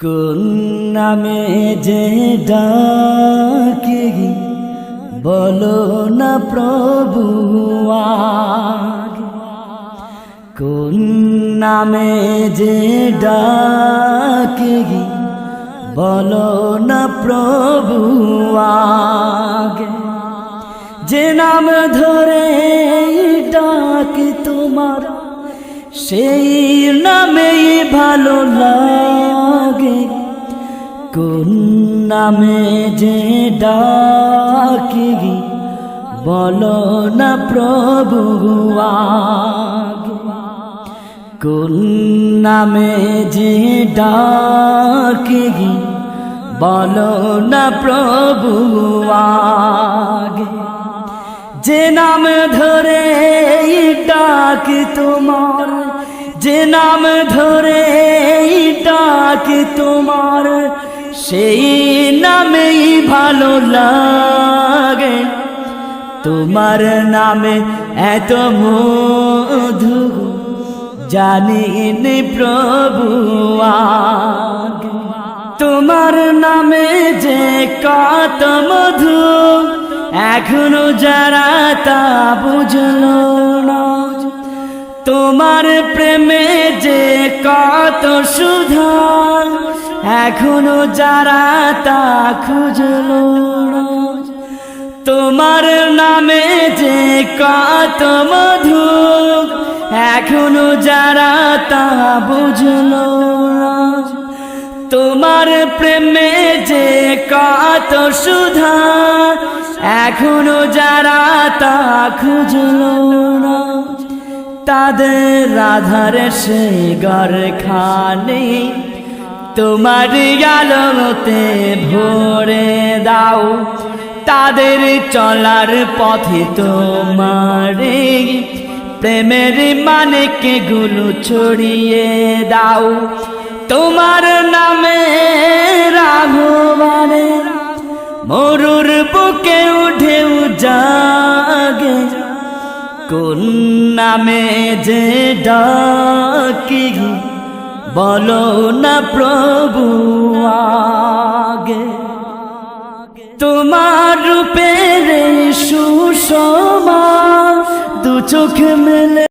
কোন নামে যে ডাকি বলো না প্রভু আগে। কোন নামে যে ডাকি বলো না প্রভু আগে। যে নাম ধরে ডাকি তোমার সেই নামেই ভালো লাগে। কোন নামে যে ডাকি বলো না প্রভু আগে। কোন নামে যে ডাকি বলো না প্রভু আগে। যে নাম ধরে ডাকি তোমার, যে নাম ধরে ডাকি তোমার সেই নামেই ভালো লাগে। তোমার নামে এত মধু জানিনি প্রভু আগে। তোমার নামে যে কত মধু এখনো যারা তা বুঝলো না। তোমার প্রেমে যে কত সুধা এখনো যারা তা খুঁজলো না। তোমার নামে যে কত মধু এখনো যারা তা বুঝলো না। তোমার প্রেমে যে কত সুধা এখনো যারা তা খুঁজলো না। তাদের আধারে সে ঘরখানে তোমার আলোতে ভরে দাও। তাদের চলার পথে তোমার প্রেমের মানিকে গুলো ছড়িয়ে দাও। তোমার নামে রাঘবানে মরুর বুকে উঠে জাগে। কোন নামে যে ডাকি বলো না প্রভু আগে। তোমার রূপের সুষমা দু চোখ মেলে